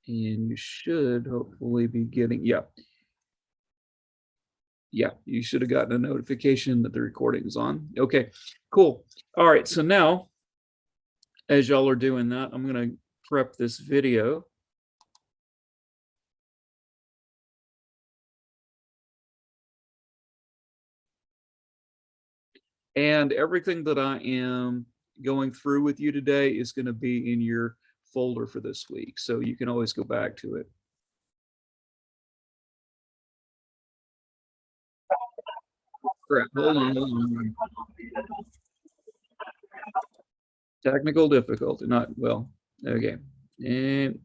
And you should hopefully be getting, yeah, you should have gotten a notification that the recording is on. Okay, cool. All right, so now, as y'all are doing that, I'm going to prep this video. And everything that I am going through with you today is going to be in your folder for this week, so you can always go back to it. Crap, hold on. Technical difficulty, not well. Okay, and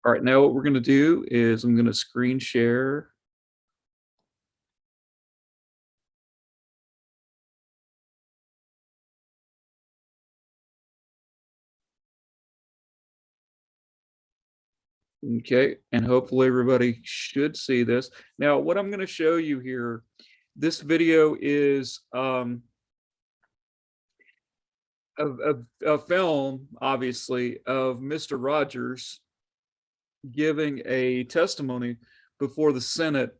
all right, now what we're going to do is I'm going to screen share. Okay, and hopefully everybody should see this. Now, what I'm going to show you here, this video is a film, obviously, of Mr. Rogers giving a testimony before the Senate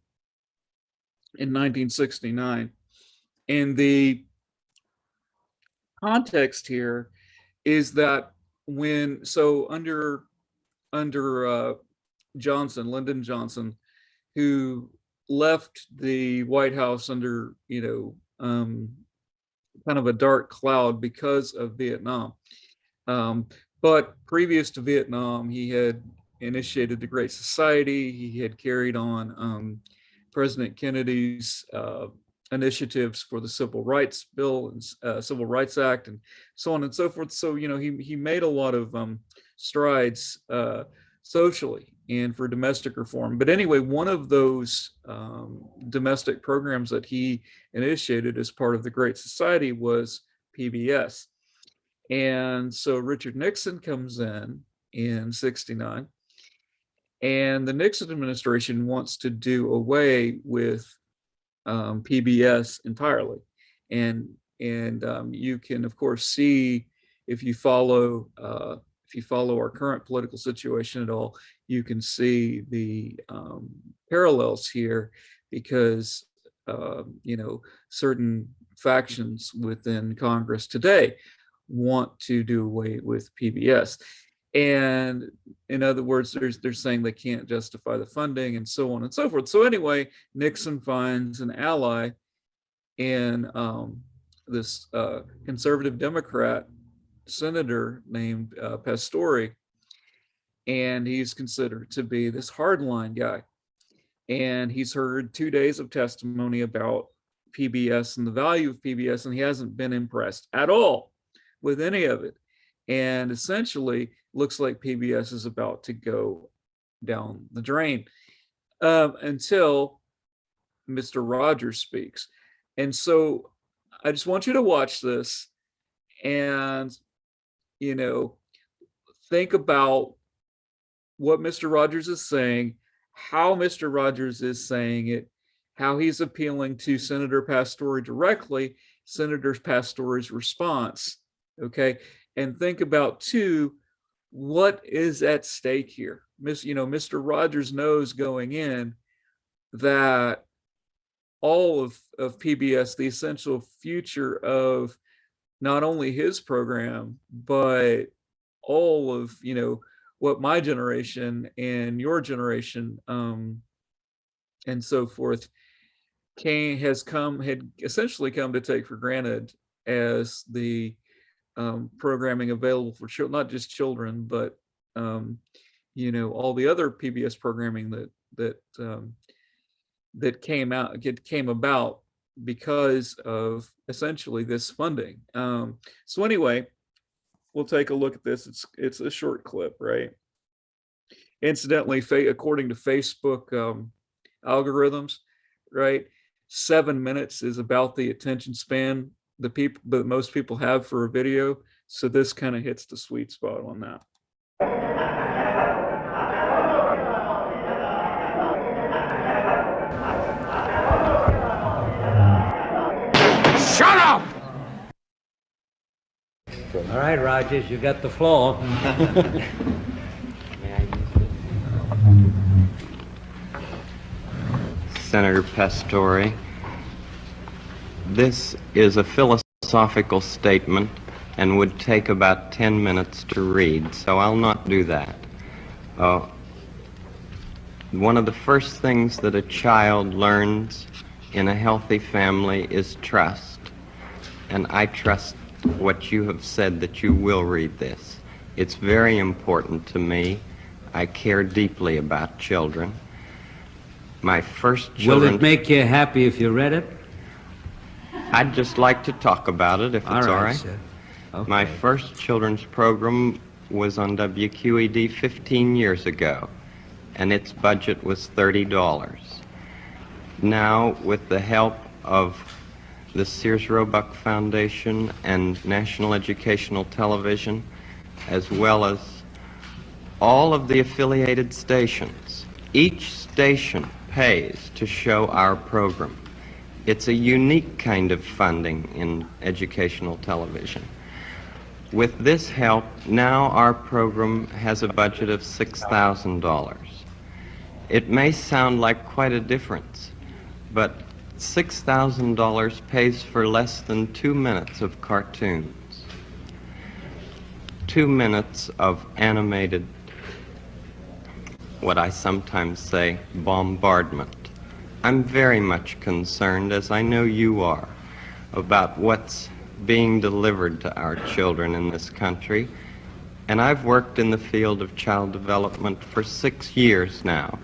in 1969. And the context here is that under Johnson, Lyndon Johnson, who left the White House under, kind of a dark cloud because of Vietnam. But previous to Vietnam, he had initiated the Great Society. He had carried on President Kennedy's initiatives for the Civil Rights Bill and Civil Rights Act, and so on and so forth. So, he made a lot of strides socially and for domestic reform. But anyway, one of those domestic programs that he initiated as part of the Great Society was PBS. And so Richard Nixon comes in 69, and the Nixon administration wants to do away with PBS entirely. And you can, of course, see if you follow our current political situation at all, you can see the parallels here, because certain factions within Congress today want to do away with PBS. And in other words, they're saying they can't justify the funding and so on and so forth. So anyway, Nixon finds an ally in this conservative Democrat senator named Pastore, and he's considered to be this hardline guy. And he's heard 2 days of testimony about PBS and the value of PBS, and he hasn't been impressed at all with any of it. And essentially, looks like PBS is about to go down the drain until Mr. Rogers speaks. And so I just want you to watch this and, think about what Mr. Rogers is saying, how Mr. Rogers is saying it, how he's appealing to Senator Pastore directly, Senator Pastore's response, okay? And think about, too, what is at stake here? Mr. Rogers knows going in that all of PBS, the essential future of not only his program, but all of, what my generation and your generation and so forth had essentially come to take for granted as the programming available for children, not just children, but all the other PBS programming that came about because of essentially this funding. So anyway, we'll take a look at this. It's a short clip, right? Incidentally, according to Facebook algorithms, right, 7 minutes is about the attention span that most people have for a video. So this kind of hits the sweet spot on that. Shut up! All right, Rogers, you got the floor. Senator Pastore. This is a philosophical statement and would take about 10 minutes to read, so I'll not do that. One of the first things that a child learns in a healthy family is trust. And I trust what you have said, that you will read this. It's very important to me. I care deeply about children. My first children... Will it make you happy if you read it? I'd just like to talk about it, if it's all right. Sir. Okay. My first children's program was on WQED 15 years ago, and its budget was $30. Now, with the help of the Sears Roebuck Foundation and National Educational Television, as well as all of the affiliated stations, each station pays to show our program. It's a unique kind of funding in educational television. With this help, now our program has a budget of $6,000. It may sound like quite a difference, but $6,000 pays for less than 2 minutes of cartoons, 2 minutes of animated, what I sometimes say, bombardment. I'm very much concerned, as I know you are, about what's being delivered to our children in this country. And I've worked in the field of child development for 6 years now,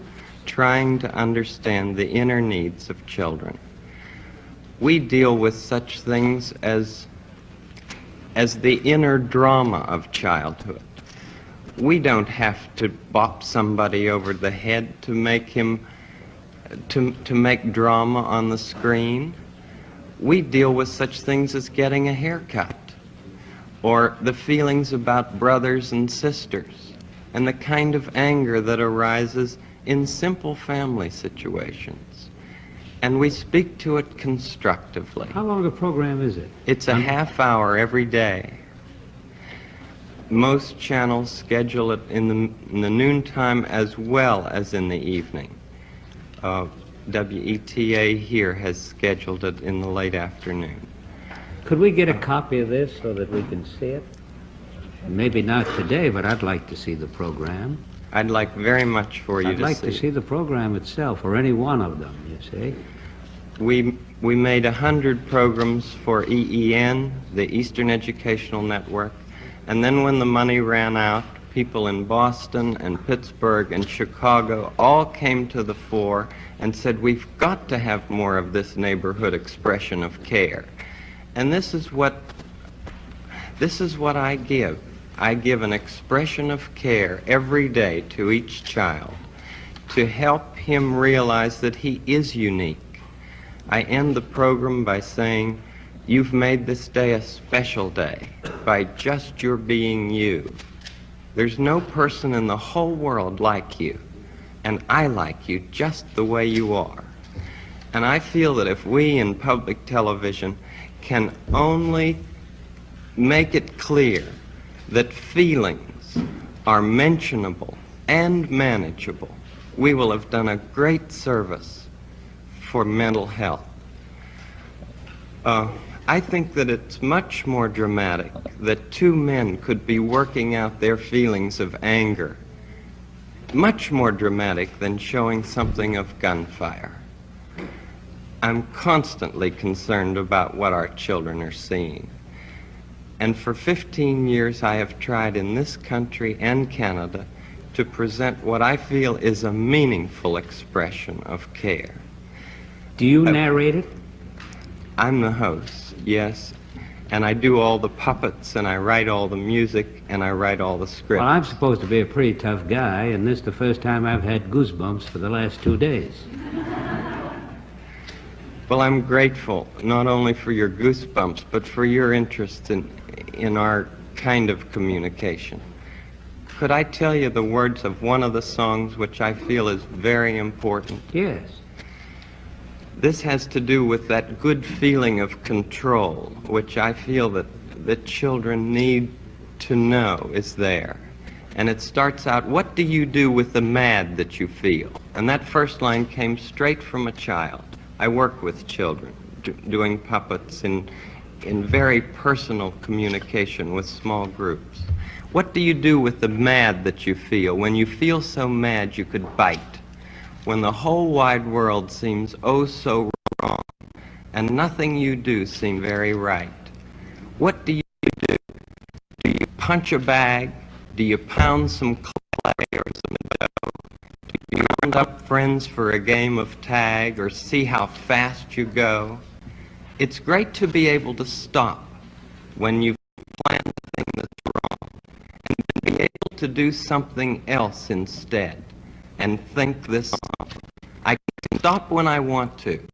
trying to understand the inner needs of children. We deal with such things as the inner drama of childhood. We don't have to bop somebody over the head to make him to make drama on the screen. We deal with such things as getting a haircut, or the feelings about brothers and sisters, and the kind of anger that arises in simple family situations. And we speak to it constructively. How long a program is it? It's a half hour every day. Most channels schedule it in the noontime as well as in the evening. WETA here has scheduled it in the late afternoon. Could we get a copy of this so that we can see it? Maybe not today, but I'd like to see the program. I'd like very much for you I'd like to see the program itself, or any one of them, you see. We made 100 programs for EEN, the Eastern Educational Network, and then when the money ran out, people in Boston and Pittsburgh and Chicago all came to the fore and said, we've got to have more of this neighborhood expression of care. And this is what I give. I give an expression of care every day to each child to help him realize that he is unique. I end the program by saying, you've made this day a special day by just your being you. There's no person in the whole world like you, and I like you just the way you are. And I feel that if we in public television can only make it clear that feelings are mentionable and manageable, we will have done a great service for mental health. I think that it's much more dramatic that two men could be working out their feelings of anger, much more dramatic than showing something of gunfire. I'm constantly concerned about what our children are seeing. And for 15 years I have tried in this country and Canada to present what I feel is a meaningful expression of care. Do you narrate it? I'm the host, yes, and I do all the puppets, and I write all the music, and I write all the scripts. Well, I'm supposed to be a pretty tough guy, and this is the first time I've had goosebumps for the last 2 days. Well, I'm grateful, not only for your goosebumps, but for your interest in our kind of communication. Could I tell you the words of one of the songs which I feel is very important? Yes. This has to do with that good feeling of control, which I feel that children need to know is there. And it starts out, what do you do with the mad that you feel? And that first line came straight from a child. I work with children, doing puppets in very personal communication with small groups. What do you do with the mad that you feel? When you feel so mad you could bite. When the whole wide world seems oh so wrong, and nothing you do seems very right. What do you do? Do you punch a bag? Do you pound some clay or some dough? Do you round up friends for a game of tag or see how fast you go? It's great to be able to stop when you've planned the thing that's wrong and then be able to do something else instead and think this on. I can stop when I want to, can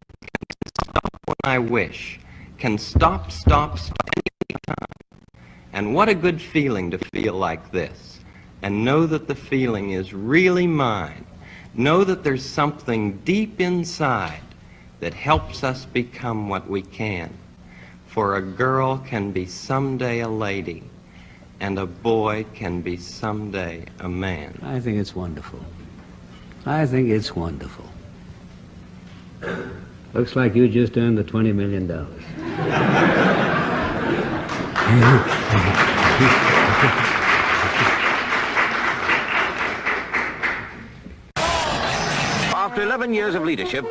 stop when I wish, can stop any time. And what a good feeling to feel like this and know that the feeling is really mine. Know that there's something deep inside that helps us become what we can. For a girl can be someday a lady, and a boy can be someday a man. I think it's wonderful. I think it's wonderful. Looks like you just earned the $20 million. After 11 years of leadership,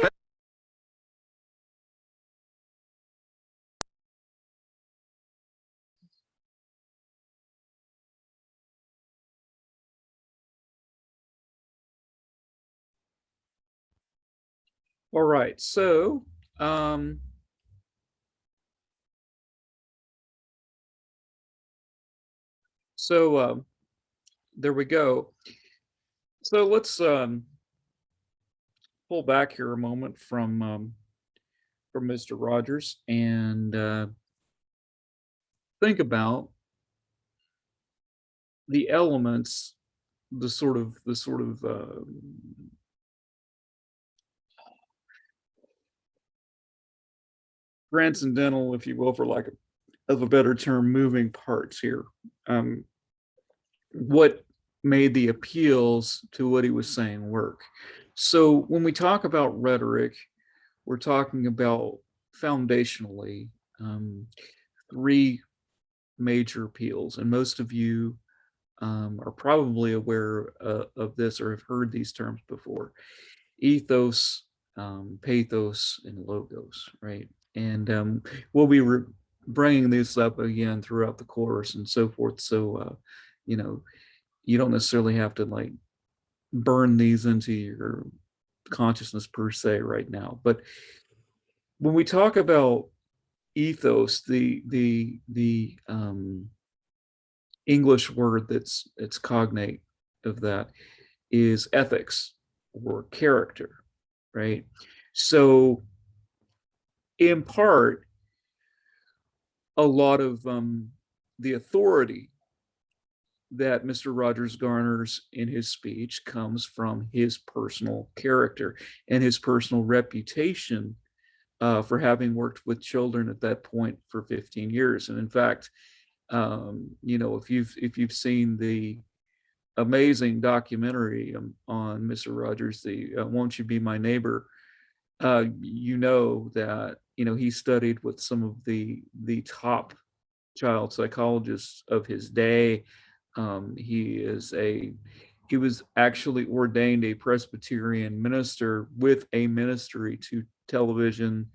All right, so um, there we go. So let's pull back here a moment from Mr. Rogers and think about the elements, the sort of transcendental, if you will, for lack of a better term, moving parts here. What made the appeals to what he was saying work? So when we talk about rhetoric, we're talking about foundationally three major appeals, and most of you are probably aware of this or have heard these terms before: ethos, pathos, and logos, right? And we'll be bringing this up again throughout the course and so forth. So, you know, you don't necessarily have to like burn these into your consciousness per se right now. But when we talk about ethos, the English word that's cognate of that is ethics or character, right? So in part, a lot of the authority that Mr. Rogers garners in his speech comes from his personal character and his personal reputation for having worked with children at that point for 15 years. And in fact, you know, if you've seen the amazing documentary on Mr. Rogers, the "Won't You Be My Neighbor," you know that he studied with some of the top child psychologists of his day. He was actually ordained a Presbyterian minister with a ministry to television,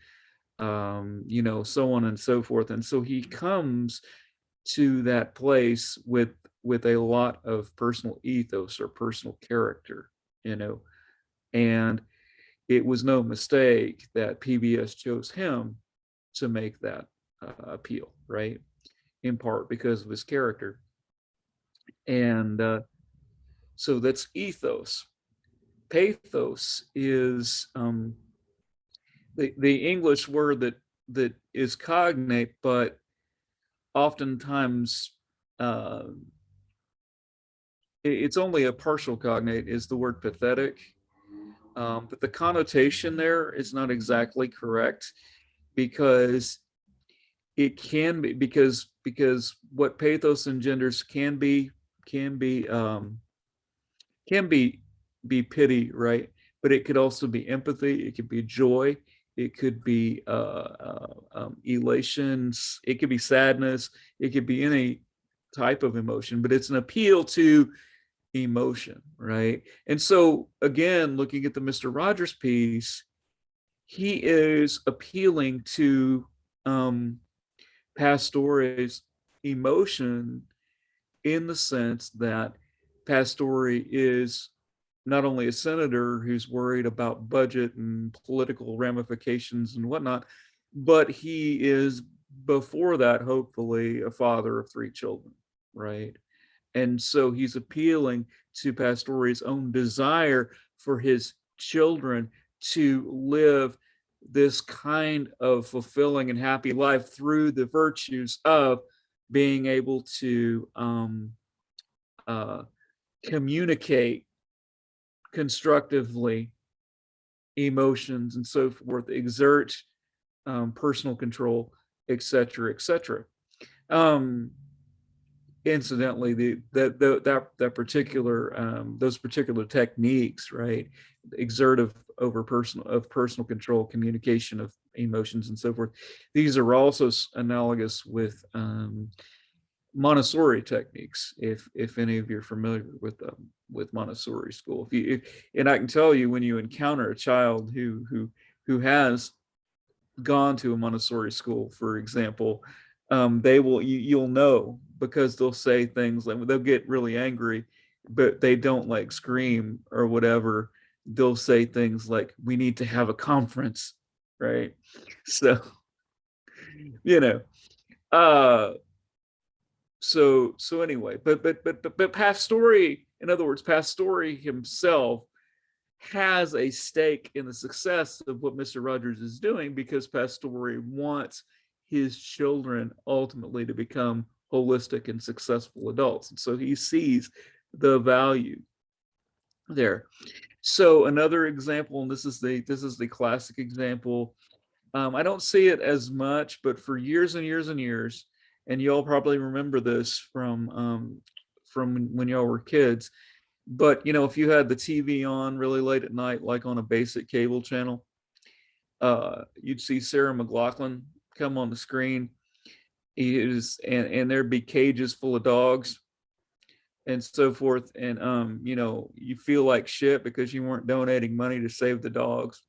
so on and so forth. And so he comes to that place with a lot of personal ethos or personal character, and it was no mistake that PBS chose him to make that appeal, right? In part because of his character. And so that's ethos. Pathos is the English word that is cognate, but oftentimes it's only a partial cognate, is the word pathetic. But the connotation there is not exactly correct, because it can be, because what pathos engenders can be can be can be be pity, right? But it could also be empathy. It could be joy. It could be elations. It could be sadness. It could be any type of emotion, but it's an appeal to emotion, right? And so, again, looking at the Mr. Rogers piece, he is appealing to Pastore's emotion in the sense that Pastore is not only a senator who's worried about budget and political ramifications and whatnot, but he is before that, hopefully, a father of 3 children, right? And so he's appealing to Pastore's own desire for his children to live this kind of fulfilling and happy life through the virtues of being able to uh, communicate constructively emotions and so forth, exert personal control, etc., etc. Um, Incidentally, that particular those particular techniques, right, exertive over personal control, communication of emotions, and so forth. These are also analogous with Montessori techniques, if any of you are familiar with Montessori school. And I can tell you, when you encounter a child who has gone to a Montessori school, for example, you'll know, because they'll say things like, they'll get really angry, but they don't like scream or whatever. They'll say things like, "We need to have a conference," right? So, you know, uh, so anyway, but Pastore, in other words, Pastore himself has a stake in the success of what Mr. Rogers is doing, because Pastore wants his children ultimately to become holistic and successful adults. And so he sees the value there. So another example, and this is the classic example. I don't see it as much, but for years and years and years, and you all probably remember this from when y'all were kids. But if you had the TV on really late at night, like on a basic cable channel, you'd see Sarah McLachlan come on the screen. And there'd be cages full of dogs and so forth. And you feel like shit because you weren't donating money to save the dogs.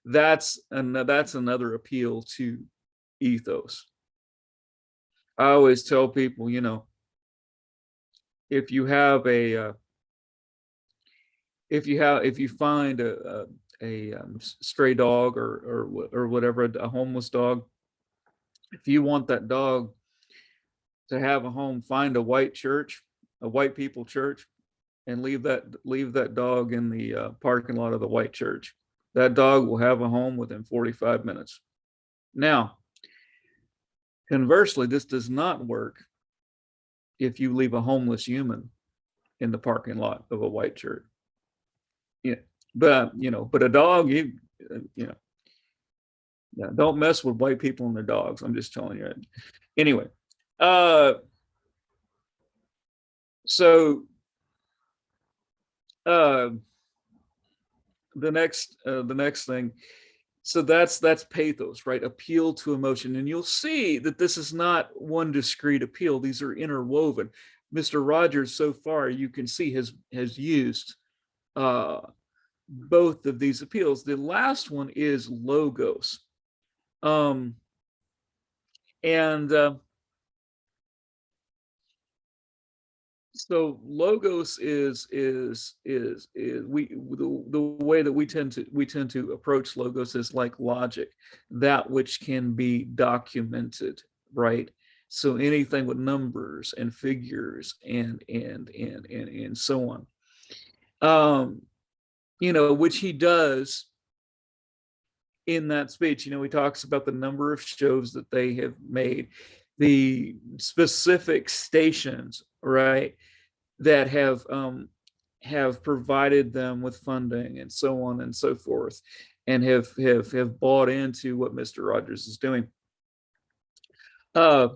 That's another appeal to ethos. I always tell people, if you have a if you find a stray dog or whatever, a homeless dog, if you want that dog to have a home, find a white church, a white people church, and leave that dog in the parking lot of the white church. That dog will have a home within 45 minutes. Now, conversely, this does not work if you leave a homeless human in the parking lot of a white church. Yeah, but a dog, yeah, don't mess with white people and their dogs. I'm just telling you. Anyway, so the next thing, so that's pathos, right? Appeal to emotion. And you'll see that this is not one discrete appeal. These are interwoven. Mr. Rogers, so far, you can see, has used both of these appeals. The last one is logos. And so logos is the way that we tend to approach logos is like logic, that which can be documented, right? So anything with numbers and figures and so on, which he does in that speech. He talks about the number of shows that they have made, the specific stations, right, that have provided them with funding and so on and so forth, and have bought into what Mr. Rogers is doing. And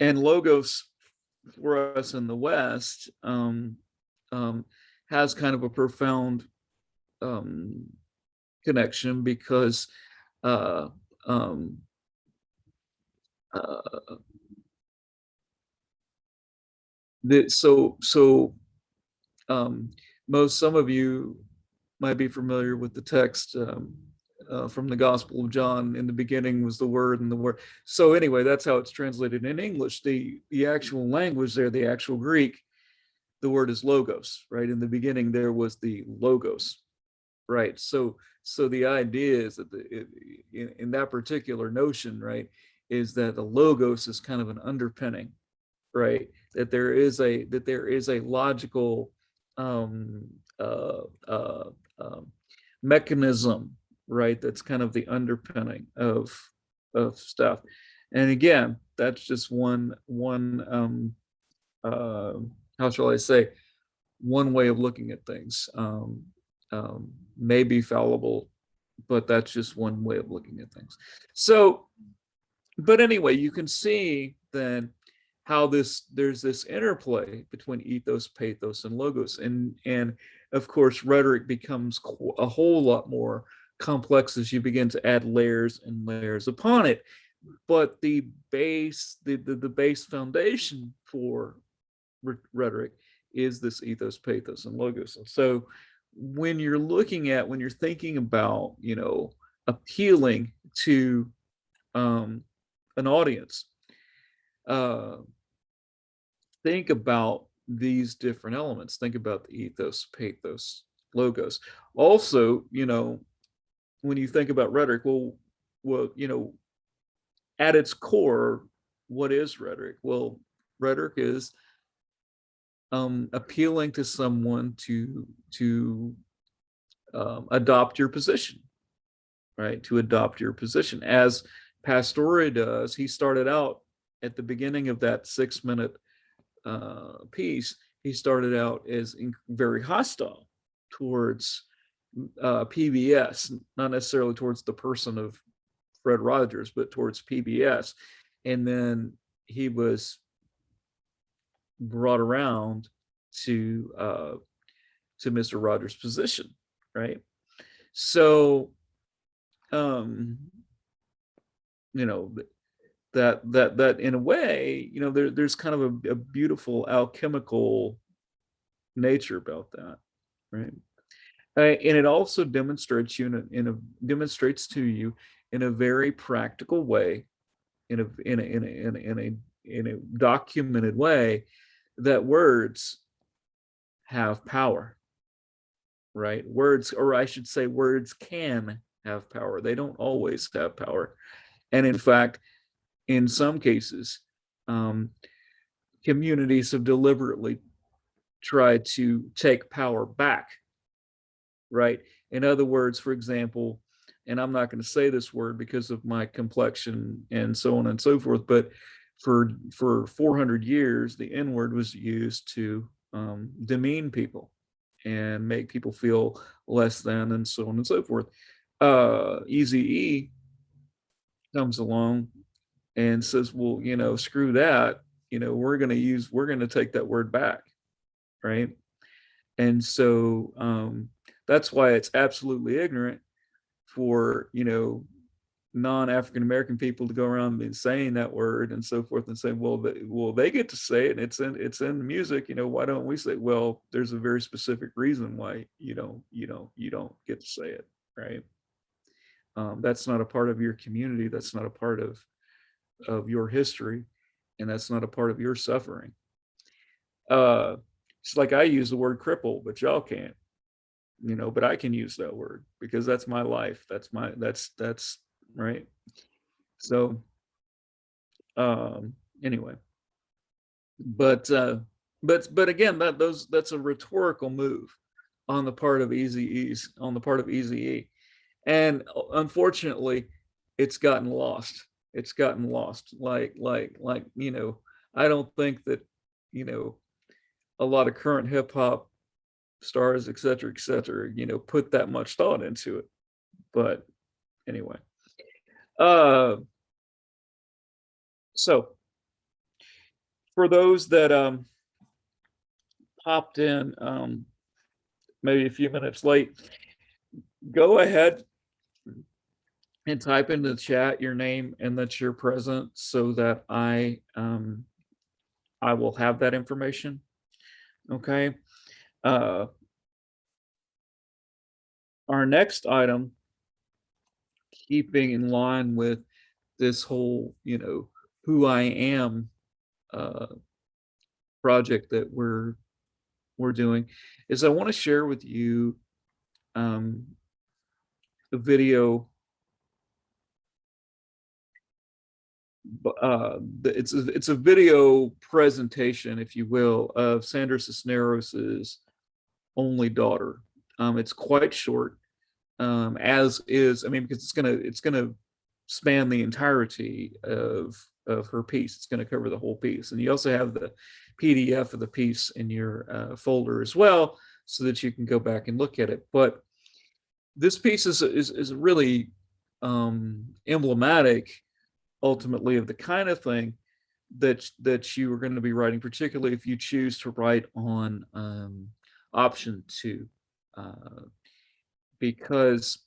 logos for us in the West has kind of a profound um, connection because uh, um, uh, so um, some of you might be familiar with the text from the Gospel of John. In the beginning was the Word, and the Word. So anyway, that's how it's translated in English. The actual language there, the actual Greek, the word is logos, right? In the beginning, there was the logos, right? So the idea is that in that particular notion, right, is that the logos is kind of an underpinning, right? That there is a logical um, uh, uh, um, mechanism, right? That's kind of the underpinning of stuff. And again, that's just one uh, how shall I say, one way of looking at things. May be fallible, but that's just one way of looking at things. So, but anyway, you can see then how there's this interplay between ethos, pathos, and logos, and of course rhetoric becomes a whole lot more complex as you begin to add layers and layers upon it. But the base foundation for rhetoric is this ethos, pathos, and logos. And so when you're thinking about, appealing to an audience, uh, think about these different elements. Think about the ethos, pathos, logos. Also, when you think about rhetoric, at its core, what is rhetoric? Well, rhetoric is appealing to someone to adopt your position, right? To adopt your position, as Pastore does. He started out at the beginning of that 6-minute piece. He started out as very hostile towards PBS, not necessarily towards the person of Fred Rogers, but towards PBS, and then he was brought around to Mr. Rogers' position, right? So, you know, that in a way, there's kind of a beautiful alchemical nature about that, right? And it also demonstrates demonstrates to you in a very practical way, in a documented way, that words have power, right? Words, or I should say, words can have power. They don't always have power. And in fact, in some cases, um, communities have deliberately tried to take power back, right? In other words, for example, and I'm not going to say this word because of my complexion and so on and so forth, but for 400 years, the N word was used to demean people and make people feel less than, and so on and so forth. Eazy-E comes along and says, well, screw that. We're going to take that word back, right? And so that's why it's absolutely ignorant for non-African American people to go around and saying that word and so forth, and say, well, they get to say it, and it's in the music. Why don't we say? Well, there's a very specific reason why you don't get to say it, right? That's not a part of your community. That's not a part of your history, and that's not a part of your suffering. It's like I use the word cripple, but y'all can't, but I can use that word because that's my life. That's right. So, anyway, but again, that's a rhetorical move on the part of Eazy-E, and unfortunately, it's gotten lost. It's gotten lost. I don't think that a lot of current hip hop stars, et cetera, put that much thought into it. But anyway, so For those that popped in maybe a few minutes late, go ahead and type into the chat your name and that you're present so that I will have that information. Okay. Our next item, keeping in line with this whole, who I am uh, project that we're doing, is I want to share with you a video. It's a video presentation, if you will, of Sandra Cisneros's only daughter. It's quite short, as is, I mean, because it's gonna span the entirety of her piece. It's going to cover the whole piece, and you also have the PDF of the piece in your folder as well, so that you can go back and look at it. But this piece is really emblematic, ultimately, of the kind of thing that you are going to be writing, particularly if you choose to write on option 2, because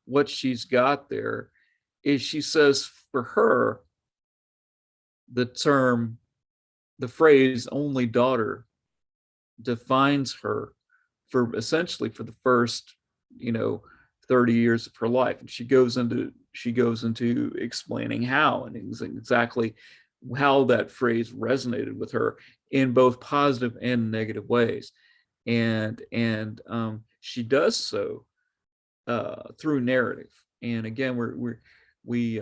what she's got there is, she says, for her, the phrase only daughter defines her for essentially for the first 30 years of her life. And she goes into explaining how, and exactly how that phrase resonated with her in both positive and negative ways. And she does so through narrative. And again, we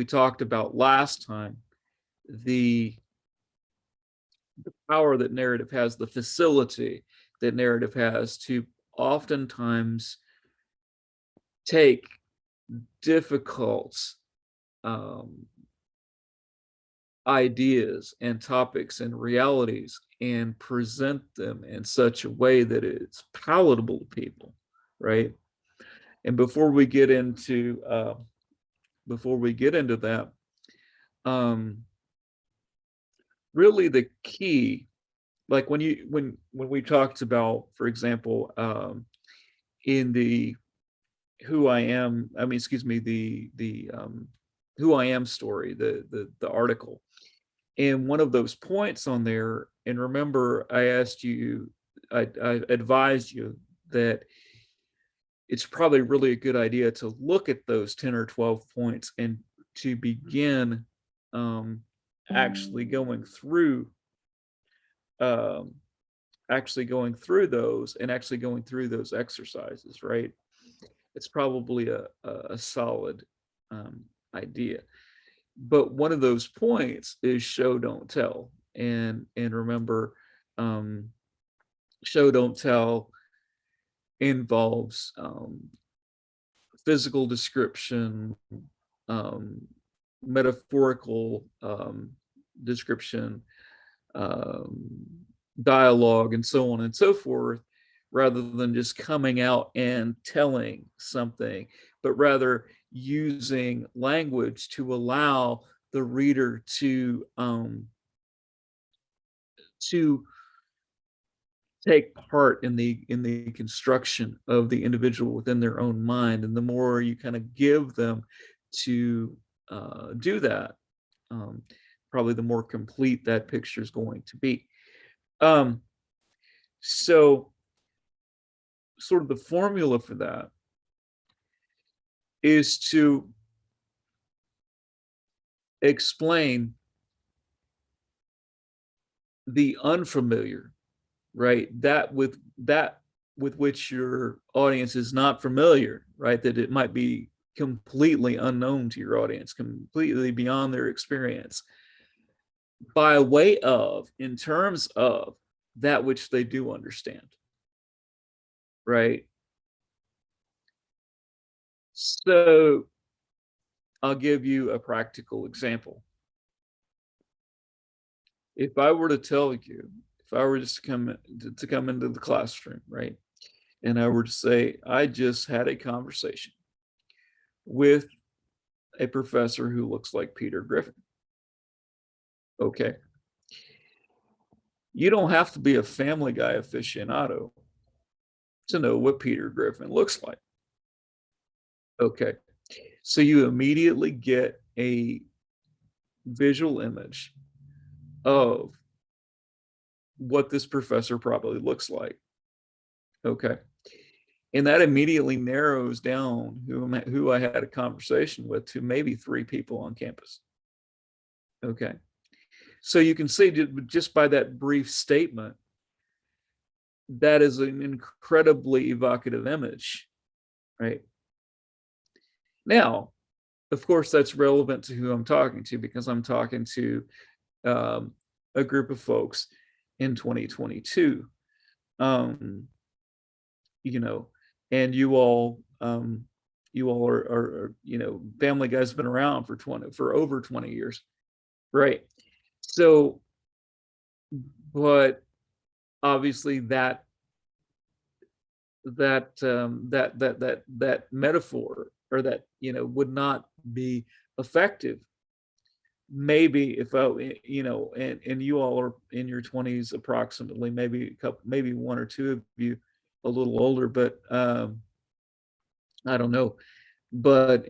talked about last time the power that narrative has, the facility that narrative has to oftentimes take difficult ideas and topics and realities and present them in such a way that it's palatable to people, right? And before we get into that, really the key, like when we talked about, for example, in the who I am, I mean, excuse me, the who I am story, the article, and one of those points on there, and remember, I advised you that it's probably really a good idea to look at those 10 or 12 points and to begin actually going through those, and actually going through those exercises, right? It's probably a solid idea. But one of those points is show, don't tell. And remember, show, don't tell involves physical description, metaphorical description, dialogue, and so on and so forth, rather than just coming out and telling something, but rather using language to allow the reader to take part in the construction of the individual within their own mind. And the more you kind of give them to do that, probably the more complete that picture is going to be. So sort of the formula for that is to explain the unfamiliar, right? That with which your audience is not familiar, right? That it might be completely unknown to your audience, completely beyond their experience, by way of, in terms of, that which they do understand, right? So I'll give you a practical example. If I were to tell you, if I were just to come into the classroom, right, and I were to say, I just had a conversation with a professor who looks like Peter Griffin. Okay. You don't have to be a Family Guy aficionado to know what Peter Griffin looks like. Okay. So you immediately get a visual image of what this professor probably looks like. Okay. And that immediately narrows down who I had a conversation with to maybe 3 people on campus. Okay. So you can see just by that brief statement, that is an incredibly evocative image, right? Now, of course, that's relevant to who I'm talking to, because I'm talking to a group of folks in 2022. You know, and you all are, Family Guy's been around for over 20 years, right? So, but obviously that metaphor, or that, would not be effective. Maybe if and you all are in your 20s approximately, maybe 1 or 2 of you a little older, but I don't know. But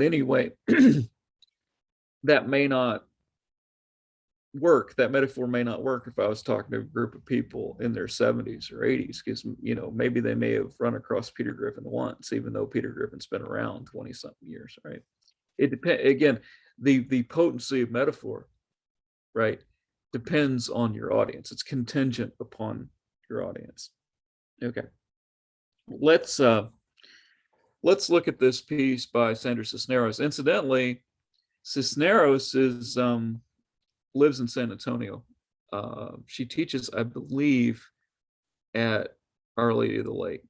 anyway, that may not work. That metaphor may not work if I was talking to a group of people in their 70s or 80s, because maybe they may have run across Peter Griffin once, even though Peter Griffin's been around 20 something years, right? It depends, again, the potency of metaphor, right, depends on your audience. It's contingent upon your audience. Okay. Let's look at this piece by Sandra Cisneros. Incidentally, Cisneros lives in San Antonio. She teaches, I believe, at Our Lady of the Lake.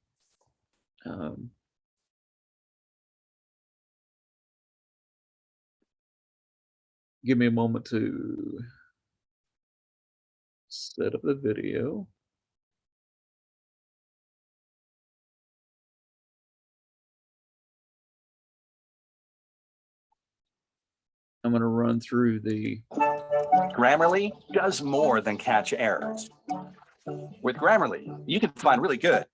Give me a moment to set up the video. I'm going to run through the... Grammarly does more than catch errors. With Grammarly, you can find really good.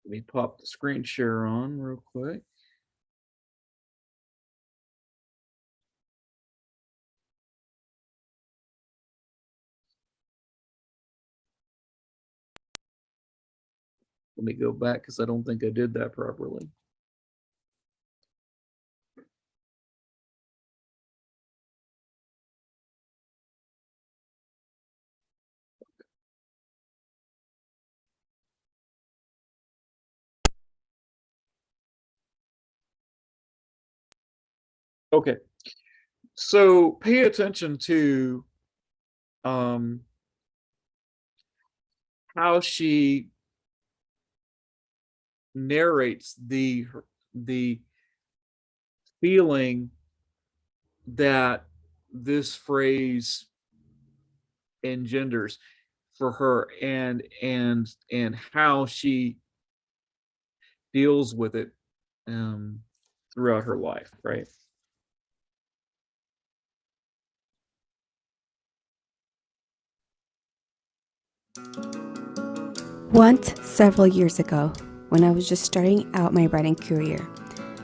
Let me pop the screen share on real quick. Let me go back, because I don't think I did that properly. Okay, so pay attention to how she narrates the feeling that this phrase engenders for her, and how she deals with it throughout her life, right? Once, several years ago, when I was just starting out my writing career,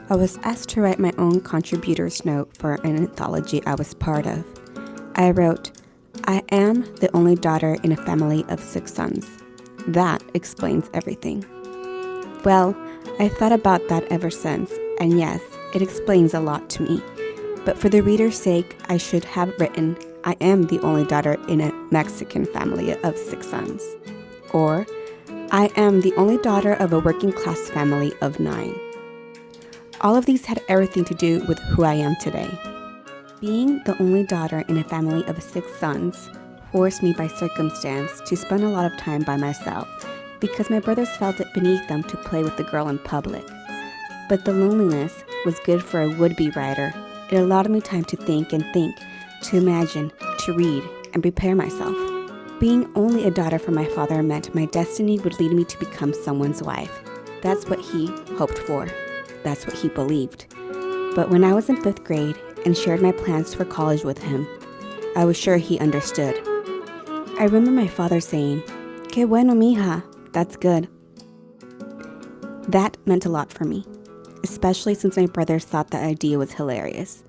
I was asked to write my own contributor's note for an anthology I was part of. I wrote, "I am the only daughter in a family of 6 sons. That explains everything." Well, I thought about that ever since, and yes, it explains a lot to me. But for the reader's sake, I should have written, "I am the only daughter in a Mexican family of 6 sons." Or, "I am the only daughter of a working class family of 9. All of these had everything to do with who I am today. Being the only daughter in a family of 6 sons forced me by circumstance to spend a lot of time by myself, because my brothers felt it beneath them to play with the girl in public. But the loneliness was good for a would-be writer. It allowed me time to think, to imagine, to read, and prepare myself. Being only a daughter from my father meant my destiny would lead me to become someone's wife. That's what he hoped for. That's what he believed. But when I was in 5th grade and shared my plans for college with him, I was sure he understood. I remember my father saying, "Que bueno, mija, that's good." That meant a lot for me, especially since my brothers thought the idea was hilarious.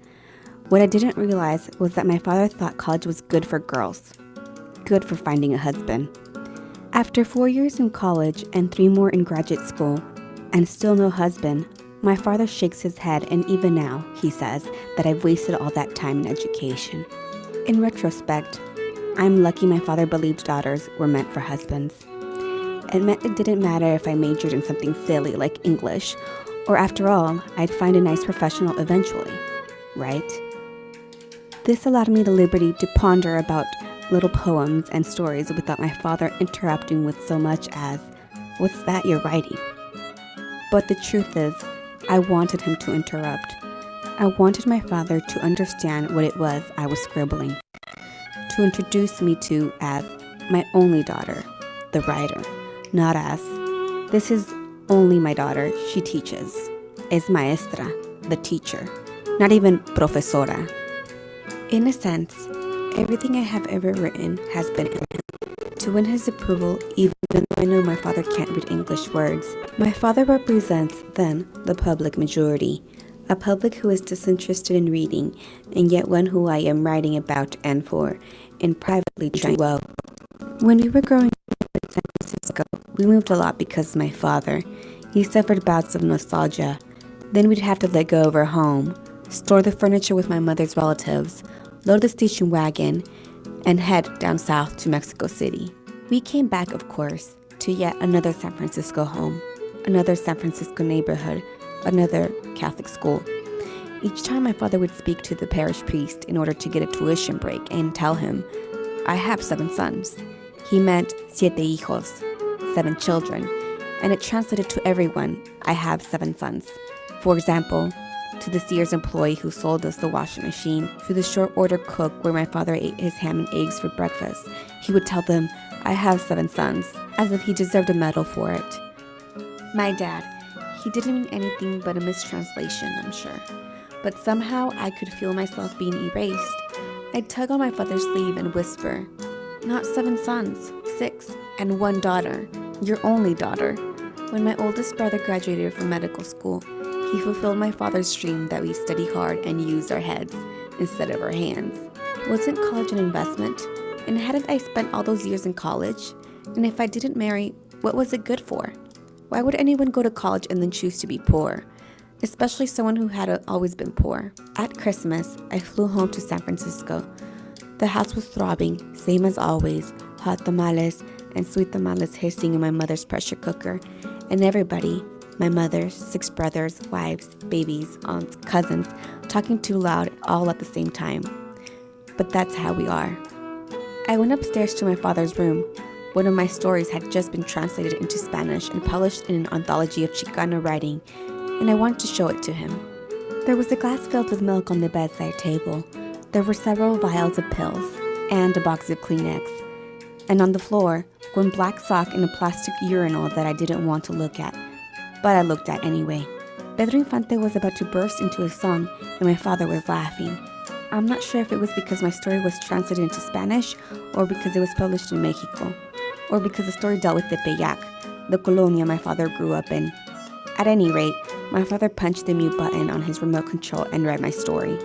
What I didn't realize was that my father thought college was good for girls, good for finding a husband. After 4 years in college and 3 more in graduate school, and still no husband, my father shakes his head, and even now, he says that I've wasted all that time in education. In retrospect, I'm lucky my father believed daughters were meant for husbands. It meant it didn't matter if I majored in something silly like English, or after all, I'd find a nice professional eventually, right? This allowed me the liberty to ponder about little poems and stories without my father interrupting with so much as, "What's that you're writing?" But the truth is, I wanted him to interrupt. I wanted my father to understand what it was I was scribbling, to introduce me to as my only daughter, the writer, not as, "This is only my daughter, she teaches," es maestra, the teacher, not even profesora. In a sense, everything I have ever written has been in him, to win his approval even though I know my father can't read English words. My father represents, then, the public majority, a public who is disinterested in reading, and yet one who I am writing about and for, and privately trying well. When we were growing up in San Francisco, we moved a lot because of my father. He suffered bouts of nostalgia. Then we'd have to let go of our home, store the furniture with my mother's relatives, load the station wagon, and head down south to Mexico City. We came back, of course, to yet another San Francisco home, another San Francisco neighborhood, another Catholic school. Each time my father would speak to the parish priest in order to get a tuition break and tell him, "I have 7 sons." He meant siete hijos, 7 children, and it translated to everyone, "I have 7 sons." For example, to the Sears employee who sold us the washing machine, to the short order cook where my father ate his ham and eggs for breakfast, he would tell them, "I have 7 sons," as if he deserved a medal for it. My dad, he didn't mean anything but a mistranslation, I'm sure. But somehow I could feel myself being erased. I'd tug on my father's sleeve and whisper, "Not 7 sons, 6, and 1 daughter, your only daughter." When my oldest brother graduated from medical school, he fulfilled my father's dream that we study hard and use our heads instead of our hands. Wasn't college an investment? And hadn't I spent all those years in college? And if I didn't marry, what was it good for? Why would anyone go to college and then choose to be poor? Especially someone who had always been poor. At Christmas, I flew home to San Francisco. The house was throbbing, same as always, hot tamales and sweet tamales hissing in my mother's pressure cooker, and everybody, my mother, 6 brothers, wives, babies, aunts, cousins, talking too loud all at the same time. But that's how we are. I went upstairs to my father's room. One of my stories had just been translated into Spanish and published in an anthology of Chicano writing, and I wanted to show it to him. There was a glass filled with milk on the bedside table. There were several vials of pills and a box of Kleenex. And on the floor, one black sock and a plastic urinal that I didn't want to look at, but I looked at anyway. Pedro Infante was about to burst into a song, and my father was laughing. I'm not sure if it was because my story was translated into Spanish, or because it was published in Mexico, or because the story dealt with Tepeyac, the colonia my father grew up in. At any rate, my father punched the mute button on his remote control and read my story.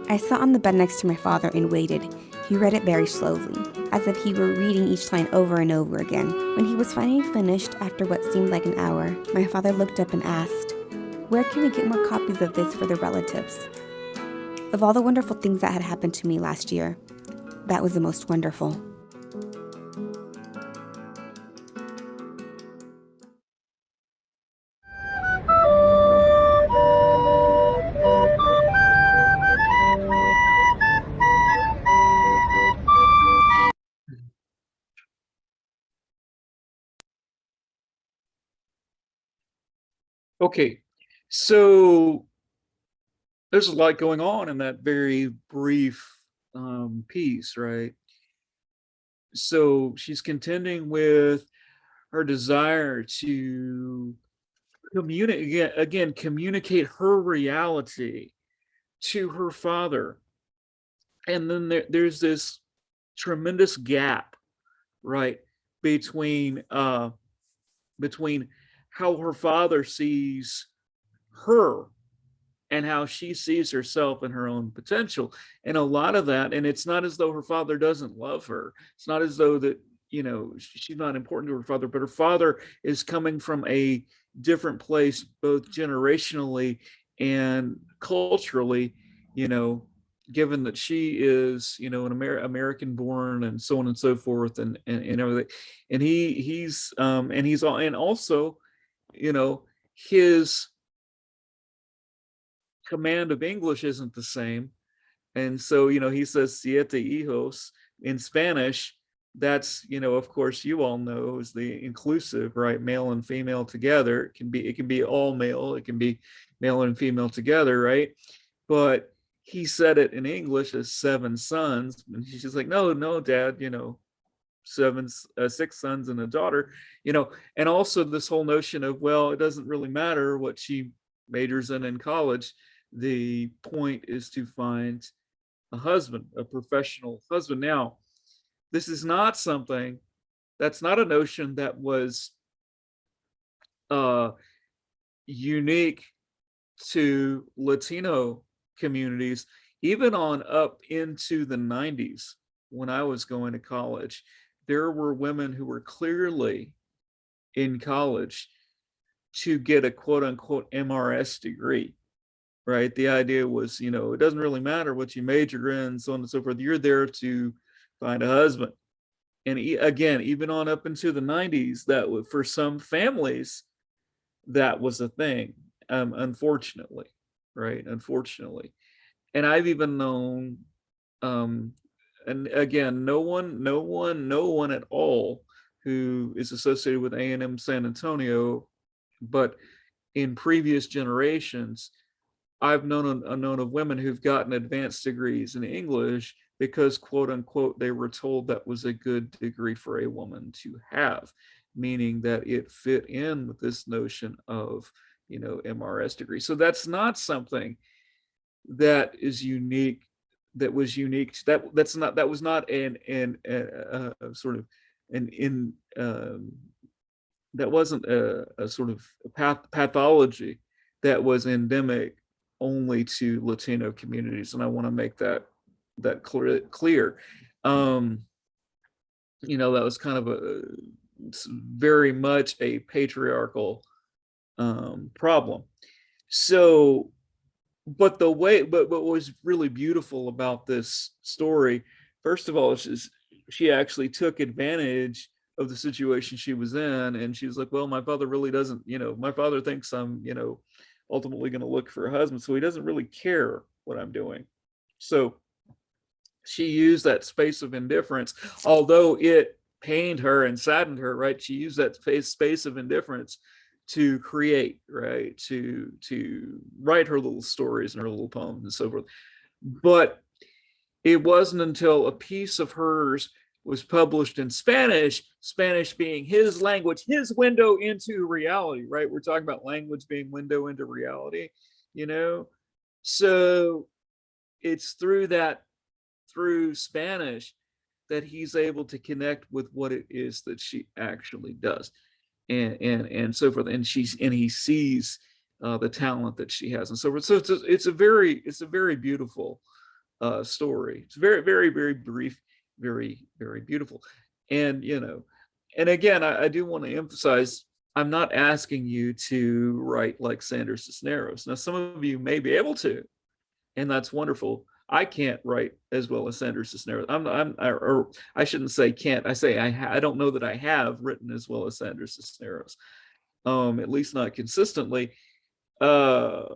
I sat on the bed next to my father and waited. He read it very slowly, as if he were reading each line over and over again. When he was finally finished, after what seemed like an hour, my father looked up and asked, "Where can we get more copies of this for the relatives?" Of all the wonderful things that had happened to me last year, that was the most wonderful. Okay, so there's a lot going on in that very brief piece, right? So she's contending with her desire to communicate her reality to her father. And then there's this tremendous gap, right, between between how her father sees her and how she sees herself and her own potential. And a lot of that, and it's not as though her father doesn't love her. It's not as though that, she's not important to her father, but her father is coming from a different place, both generationally and culturally, given that she is, an American born and so on and so forth, and everything. And he's all, and also, his command of English isn't the same. And so, he says siete hijos in Spanish. That's, of course, you all know, is the inclusive, right? Male and female together. It can be all male, it can be male and female together, right? But he said it in English as 7 sons. And she's like, no, Dad, 6 sons and a daughter, and also this whole notion of, well, it doesn't really matter what she majors in college. The point is to find a husband, a professional husband. Now, this is not something, that's not a notion that was unique to Latino communities, even on up into the 90s. When I was going to college, there were women who were clearly in college to get a quote unquote MRS degree, right? The idea was, it doesn't really matter what you major in, so on and so forth. You're there to find a husband. And again, even on up into the 90s, that would, for some families, that was a thing, unfortunately, right? Unfortunately. And I've even known, and again, no one at all who is associated with A&M San Antonio, but in previous generations, I've known of women who've gotten advanced degrees in English because, quote unquote, they were told that was a good degree for a woman to have, meaning that it fit in with this notion of, MRS degree. So that's not something that is unique, that was unique, that was not an sort of an in that wasn't a sort of pathology that was endemic only to Latino communities. And I want to make that clear. That was kind of very much a patriarchal problem. So, but what was really beautiful about this story, first of all, is she actually took advantage of the situation she was in, and she was like, well, my father really doesn't, my father thinks I'm, ultimately going to look for a husband, so he doesn't really care what I'm doing. So she used that space of indifference, although it pained her and saddened her, right? She used that space of indifference to create, right? To write her little stories and her little poems and so forth. But it wasn't until a piece of hers was published in Spanish, Spanish being his language, his window into reality, right? We're talking about language being window into reality, So it's through Spanish that he's able to connect with what it is that she actually does. And so forth, and he sees the talent that she has and so forth. So it's a very beautiful story. It's very, very, very brief, very, very beautiful. And and again, I do want to emphasize, I'm not asking you to write like Sandra Cisneros. Now, some of you may be able to, and that's wonderful. I can't write as well as Sandra Cisneros. Or I shouldn't say can't. I say I don't know that I have written as well as Sandra Cisneros. At least not consistently. But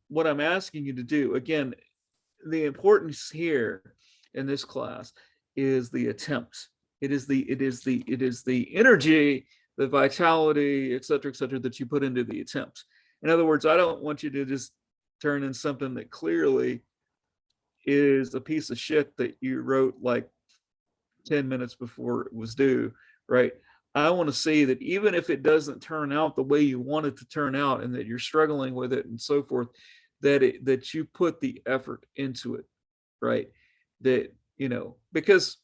what I'm asking you to do, again, the importance here in this class is the attempt. It is the energy, the vitality, et cetera, that you put into the attempt. In other words, I don't want you to just turn in something that clearly is a piece of shit that you wrote like 10 minutes before it was due, right? I want to see that even if it doesn't turn out the way you want it to turn out and that you're struggling with it and so forth, that you put the effort into it, right? That, because,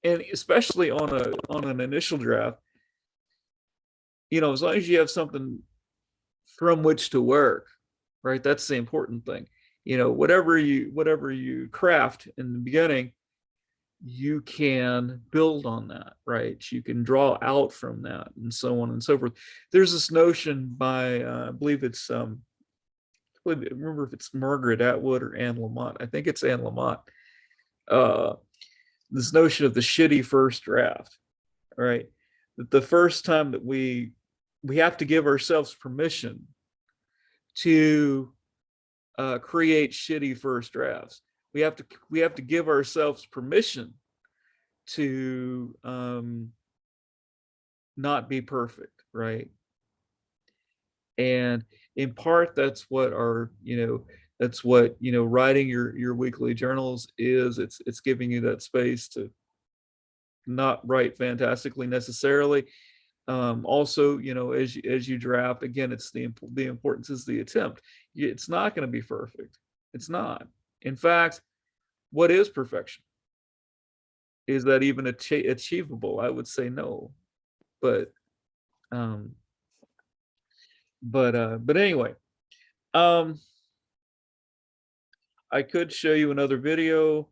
and especially on an initial draft, as long as you have something from which to work, right? That's the important thing. Whatever you craft in the beginning, you can build on that, right? You can draw out from that and so on and so forth. There's this notion by, I believe it's, I remember if it's Margaret Atwood or Anne Lamott. I think it's Anne Lamott. This notion of the shitty first draft, right? That the first time that we have to give ourselves permission to create shitty first drafts. We have to give ourselves permission to not be perfect, right? And in part, that's what writing your weekly journals is. It's giving you that space to not write fantastically necessarily. Also, as you draft, again, it's the importance is the attempt. It's not going to be perfect. It's not. In fact, what is perfection? Is that even achievable? I would say no. But anyway, I could show you another video.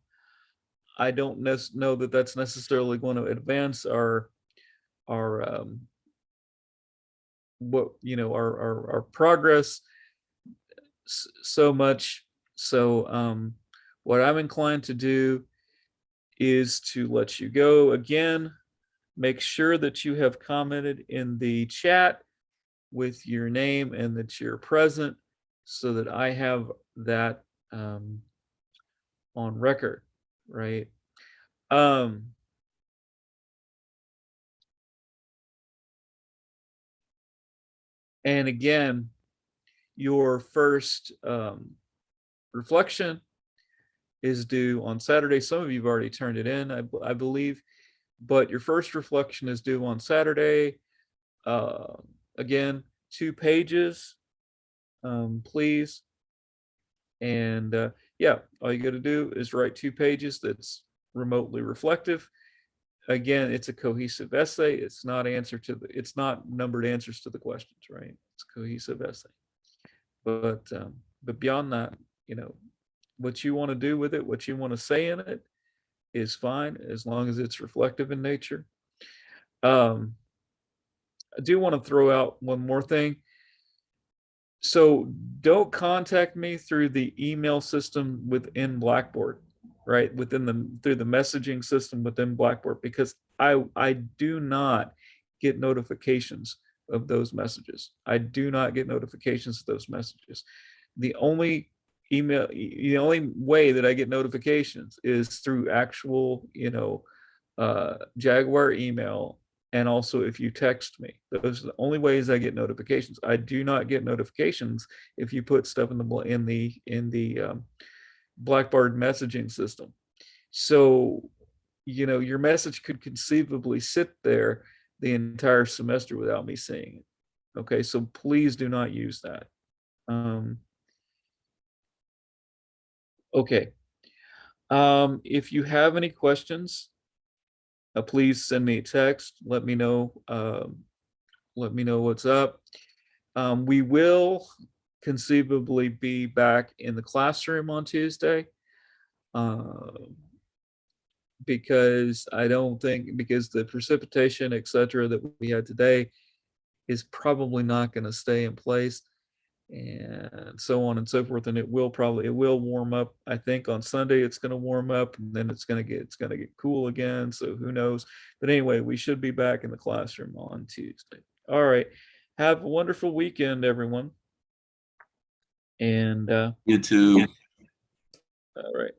I don't know that that's necessarily going to advance our our progress so much. So what I'm inclined to do is to let you go. Again, make sure that you have commented in the chat with your name and that you're present so that I have that on record, right? And again, your first reflection is due on Saturday. Some of you have already turned it in, I believe, but your first reflection is due on Saturday. Again, 2 pages, please. And yeah, all you got to do is write 2 pages that's remotely reflective. Again, it's a cohesive essay. It's not numbered answers to the questions, right? It's a cohesive essay. But beyond that, what you want to do with it, what you want to say in it is fine as long as it's reflective in nature. I do want to throw out one more thing. So don't contact me through the email system within Blackboard, right? Through the messaging system within Blackboard, because I do not get notifications of those messages. I do not get notifications of those messages. The only way that I get notifications is through actual, Jaguar email. And also if you text me. Those are the only ways I get notifications. I do not get notifications if you put stuff in the Blackboard messaging system. So, your message could conceivably sit there the entire semester without me seeing it. Okay, so please do not use that. Okay. If you have any questions, please send me a text. Let me know what's up. We will conceivably be back in the classroom on Tuesday, because the precipitation, etc., that we had today is probably not going to stay in place, and so on and so forth. And it will warm up. I think on Sunday it's going to warm up, and then it's going to get cool again. So who knows? But anyway, we should be back in the classroom on Tuesday. All right. Have a wonderful weekend, everyone. And You too. all right.